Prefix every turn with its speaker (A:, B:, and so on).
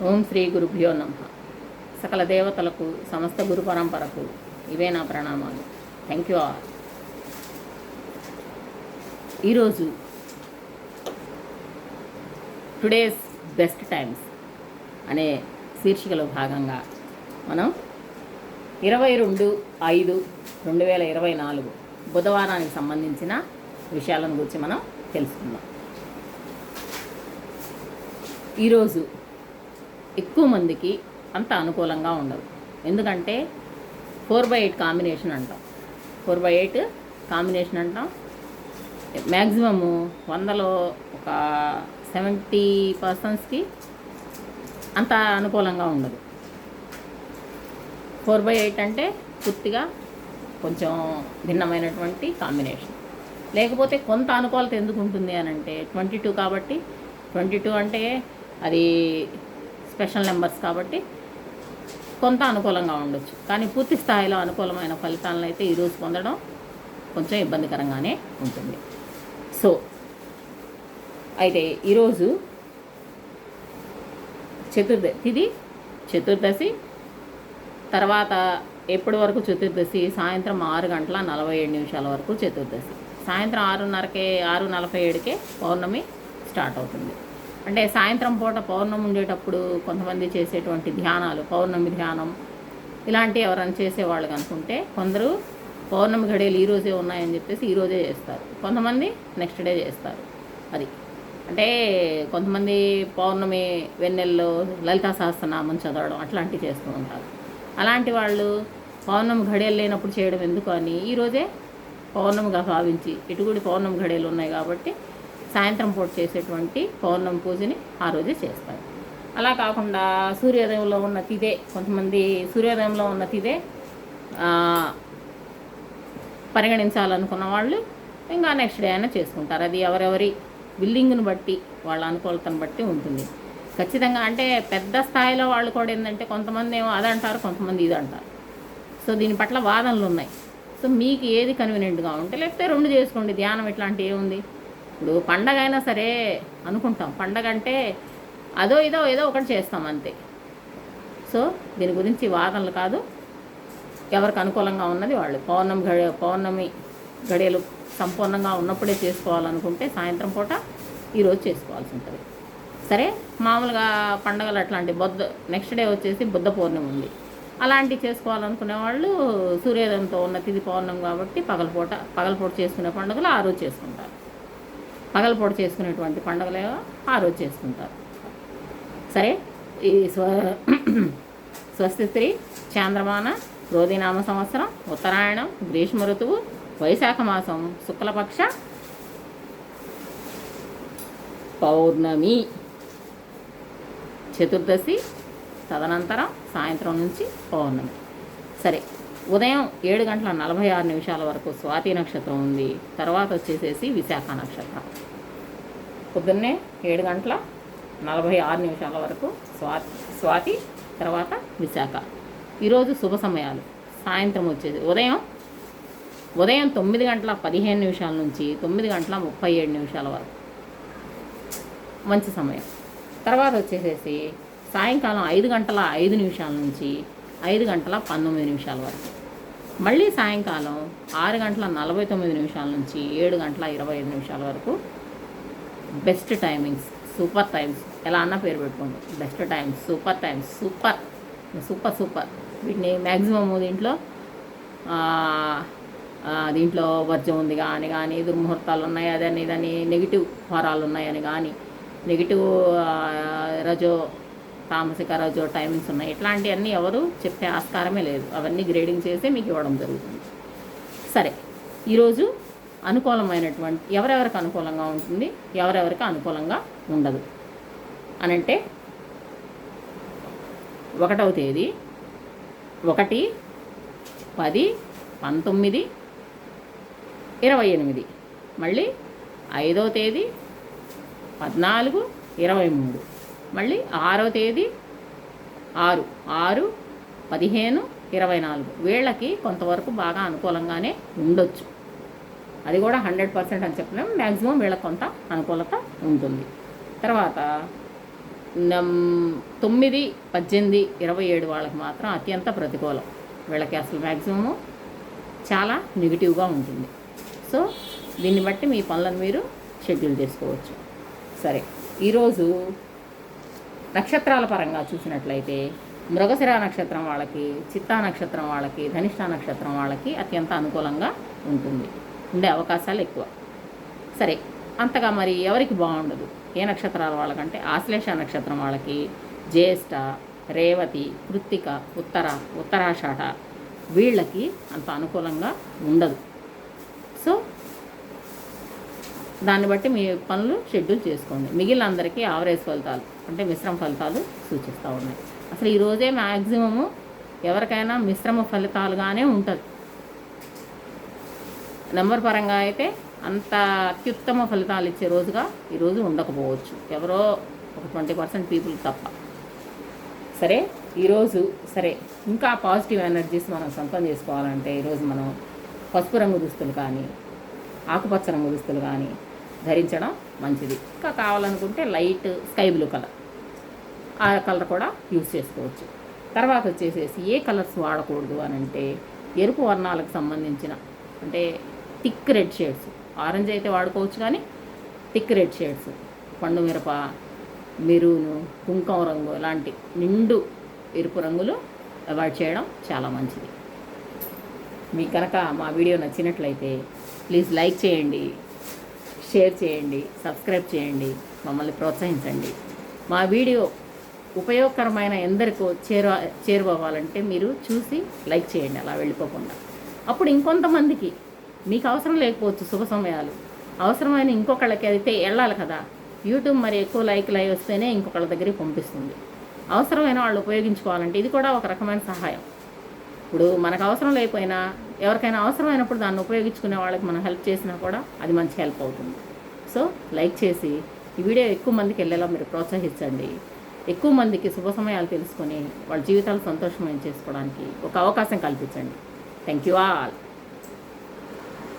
A: ఓం శ్రీ గురుభ్యో నమః. సకల దేవతలకు సమస్త గురు పరంపరకు ఇవే నా ప్రణామాలు. Thank you all. ఈరోజు టుడేస్ బెస్ట్ టైమ్స్ అనే శీర్షికలో భాగంగా మనం 22/5/2024 బుధవారానికి సంబంధించిన విషయాలను గురించి మనం తెలుసుకుందాం. ఈరోజు ఎక్కువ మందికి అంత అనుకూలంగా ఉండదు. ఎందుకంటే 4/8 కాంబినేషన్ అంటాం. 4/8 కాంబినేషన్ అంటాం. మ్యాక్సిమము 100లో ఒక 70%కి అంత అనుకూలంగా ఉండదు. 4/8 అంటే పూర్తిగా కొంచెం భిన్నమైనటువంటి కాంబినేషన్. లేకపోతే కొంత అనుకూలత ఎందుకు ఉంటుంది అని అంటే 22 కాబట్టి 22 అంటే అది స్పెషల్ నెంబర్స్ కాబట్టి కొంత అనుకూలంగా ఉండొచ్చు. కానీ పూర్తి స్థాయిలో అనుకూలమైన ఫలితాలను అయితే ఈరోజు పొందడం కొంచెం ఇబ్బందికరంగానే ఉంటుంది. సో అయితే ఈరోజు చతుర్దశి తర్వాత ఎప్పటి వరకు చతుర్దశి? సాయంత్రం 6:47 వరకు చతుర్దశి. సాయంత్రం 6:47కే పౌర్ణమి స్టార్ట్ అవుతుంది. అంటే సాయంత్రం పూట పౌర్ణమి ఉండేటప్పుడు కొంతమంది చేసేటువంటి ధ్యానాలు, పౌర్ణమి ధ్యానం ఇలాంటివి ఎవరైనా చేసేవాళ్ళు కనుకుంటే, కొందరు పౌర్ణమి ఘడియలు ఈరోజే ఉన్నాయని చెప్పేసి ఈరోజే చేస్తారు. కొంతమంది నెక్స్ట్ డే చేస్తారు. అది అంటే కొంతమంది పౌర్ణమి వెన్నెల్లో లలితా సహస్రనామం చదవడం అట్లాంటివి చేస్తూ ఉంటారు. అలాంటి వాళ్ళు పౌర్ణమి ఘడియలు లేనప్పుడు చేయడం ఎందుకు అని ఈరోజే పౌర్ణమిగా భావించి, ఇటుగుడి పౌర్ణమి ఘడియలు ఉన్నాయి కాబట్టి సాయంత్రం పూట చేసేటువంటి పౌర్ణమి పూజని ఆ రోజే చేస్తారు. అలా కాకుండా సూర్యోదయంలో ఉన్న తిథే, కొంతమంది సూర్యోదయంలో ఉన్న తిథే పరిగణించాలనుకున్న వాళ్ళు ఇంకా నెక్స్ట్ డే అయినా చేసుకుంటారు. అది ఎవరెవరి బిల్డింగ్ను బట్టి, వాళ్ళ అనుకూలతను బట్టి ఉంటుంది. ఖచ్చితంగా అంటే పెద్ద స్థాయిలో వాళ్ళు కూడా ఏంటంటే కొంతమంది ఏమో అదంటారు, కొంతమంది ఇది అంటారు. సో దీని పట్ల వాదనలు ఉన్నాయి. సో మీకు ఏది కన్వీనియంట్గా ఉంటే, లేకపోతే 2 చేసుకోండి. ధ్యానం ఇట్లాంటివి ఏముంది? ఇప్పుడు పండగ అయినా సరే అనుకుంటాం, పండగ అంటే ఏదో ఒకటి చేస్తాం అంతే. సో దీని గురించి వాదనలు కాదు, ఎవరికి అనుకూలంగా ఉన్నది వాళ్ళు. పౌర్ణమి గడియలు సంపూర్ణంగా ఉన్నప్పుడే చేసుకోవాలనుకుంటే సాయంత్రం పూట ఈరోజు చేసుకోవాల్సి ఉంటుంది. సరే, మామూలుగా పండగలు అట్లాంటి నెక్స్ట్ డే వచ్చేసి బుద్ధ పౌర్ణమి ఉంది. అలాంటివి చేసుకోవాలనుకునే వాళ్ళు సూర్యోదయంతో ఉన్న తిథి పౌర్ణమి కాబట్టి పగలపూట చేసుకునే పండుగలు ఆ రోజు చేసుకుంటారు. పగలపూట చేసుకునేటువంటి పండుగలు ఆ రోజు చేసుకుంటారు. సరే, ఈ స్వస్తి చాంద్రమాన క్రోధినామ సంవత్సరం, ఉత్తరాయణం, గ్రీష్మ ఋతువు, వైశాఖ మాసం, శుక్లపక్ష పౌర్ణమి, చతుర్దశి, తదనంతరం సాయంత్రం నుంచి పౌర్ణమి. సరే, ఉదయం 7:46 వరకు స్వాతి నక్షత్రం ఉంది. తర్వాత వచ్చేసేసి విశాఖ నక్షత్రం. పొద్దున్నే 7:46 వరకు స్వాతి, తర్వాత విశాఖ. ఈరోజు శుభ సమయాలు సాయంత్రం వచ్చేసి ఉదయం 9:15 నుంచి 9:37 వరకు మంచి సమయం. తర్వాత వచ్చేసేసి సాయంకాలం 5:05 నుంచి 5:19 వరకు. మళ్ళీ సాయంకాలం 6:49 నుంచి 7:25 వరకు బెస్ట్ టైమింగ్స్, సూపర్ టైమ్స్, ఎలా అన్నా పేరు పెట్టుకోండి. Best times, super times, super. వీటిని మ్యాక్సిమమ్ దీంట్లో వర్జం ఉంది కానీ దుర్ముహూర్తాలు ఉన్నాయి అదని ఇదని, నెగిటివ్ వారాలు ఉన్నాయని కానీ, నెగిటివ్ తామసిక రజో టైమింగ్స్ ఉన్నాయి. ఇట్లాంటివన్నీ ఎవరు చెప్పే ఆస్కారమే లేదు. అవన్నీ గ్రేడింగ్ చేసి మీకు ఇవ్వడం జరుగుతుంది. సరే, ఈరోజు అనుకూలమైనటువంటి ఎవరెవరికి అనుకూలంగా ఉంటుంది, ఎవరెవరికి అనుకూలంగా ఉండదు అనంటే 1వ తేదీ 1/10/19/28, మళ్ళీ 5వ తేదీ 14/23, మళ్ళీ 6వ తేదీ 6/15/24. వీళ్ళకి కొంతవరకు బాగా అనుకూలంగానే ఉండొచ్చు. అది కూడా 100% అని చెప్పలేము. మ్యాక్సిమం వీళ్ళకి కొంత అనుకూలత ఉంటుంది. తర్వాత 9, 18, 27 వాళ్ళకి మాత్రం అత్యంత ప్రతికూలం. వీళ్ళకి అసలు మ్యాక్సిమము చాలా నెగిటివ్గా ఉంటుంది. సో దీన్ని బట్టి మీ పనులను మీరు షెడ్యూల్ చేసుకోవచ్చు. సరే, ఈరోజు నక్షత్రాల పరంగా చూసినట్లయితే మృగశిర నక్షత్రం వాళ్ళకి, చిత్తా నక్షత్రం వాళ్ళకి, ధనిష్ట నక్షత్రం వాళ్ళకి అత్యంత అనుకూలంగా ఉండే అవకాశాలు ఎక్కువ. సరే, అంతగా మరి ఎవరికి బాగుండదు? ఏ నక్షత్రాల వాళ్ళకంటే ఆశ్లేష నక్షత్రం వాళ్ళకి, జ్యేష్ఠ, రేవతి, కృత్తిక, ఉత్తరాషాఢ వీళ్ళకి అంత అనుకూలంగా ఉండదు. సో దాన్ని బట్టి మీ పనులు షెడ్యూల్ చేసుకోండి. మిగిలిన అందరికీ యావరేజ్ ఫలితాలు అంటే మిశ్రమ ఫలితాలు సూచిస్తూ ఉన్నాయి. అసలు ఈరోజే మ్యాక్సిమము ఎవరికైనా మిశ్రమ ఫలితాలుగానే ఉంటుంది. నెంబర్ పరంగా అయితే అంత అత్యుత్తమ ఫలితాలు ఇచ్చే రోజుగా ఈరోజు ఉండకపోవచ్చు, ఎవరో ఒక 20% పీపుల్ తప్ప. సరే, ఈరోజు ఇంకా పాజిటివ్ ఎనర్జీస్ మనం సొంతం చేసుకోవాలంటే ఈరోజు మనం పసుపు రంగు దుస్తులు కానీ, ఆకుపచ్చ రంగు దుస్తులు కానీ ధరించడం మంచిది. ఇంకా కావాలనుకుంటే లైట్ స్కై బ్లూ కలర్, ఆ కలర్ కూడా యూజ్ చేసుకోవచ్చు. తర్వాత వచ్చేసేసి ఏ కలర్స్ వాడకూడదు అని అంటే ఎరుపు వర్ణాలకు సంబంధించిన అంటే థిక్ రెడ్ షేడ్స్, ఆరెంజ్ అయితే వాడుకోవచ్చు కానీ థిక్ రెడ్ షేడ్స్, పండు మిరప, మెరూను, కుంకుమ రంగు ఇలాంటి నిండు ఎరుపు రంగులు అవాయిడ్ చేయడం చాలా మంచిది. మీకు కనుక మా వీడియో నచ్చినట్లయితే ప్లీజ్ లైక్ చేయండి, షేర్ చేయండి, సబ్స్క్రైబ్ చేయండి, మమ్మల్ని ప్రోత్సహించండి. మా వీడియో ఉపయోగకరమైన ఎందరికో చేరువవ్వాలంటే మీరు చూసి లైక్ చేయండి, అలా వెళ్ళిపోకుండా. అప్పుడు ఇంకొంతమందికి మీకు అవసరం లేకపోవచ్చు శుభ సమయాలు, అవసరమైన ఇంకొకళ్ళకి అయితే వెళ్ళాలి కదా. యూట్యూబ్ మరి ఎక్కువ లైక్లు అయి వస్తేనే ఇంకొకళ్ళ దగ్గరికి పంపిస్తుంది. అవసరమైన వాళ్ళు ఉపయోగించుకోవాలంటే ఇది కూడా ఒక రకమైన సహాయం. ఇప్పుడు మనకు అవసరం లేకపోయినా ఎవరికైనా అవసరమైనప్పుడు దాన్ని ఉపయోగించుకునే వాళ్ళకి మనం హెల్ప్ చేసినా కూడా అది మంచి హెల్ప్ అవుతుంది. సో లైక్ చేసి ఈ వీడియో ఎక్కువ మందికి వెళ్ళేలా మీరు ప్రోత్సహించండి. ఎక్కువ మందికి శుభ సమయాలు తెలుసుకొని వాళ్ళ జీవితాలు సంతోషమయం చేసుకోవడానికి ఒక అవకాశం కల్పించండి. Thank you all.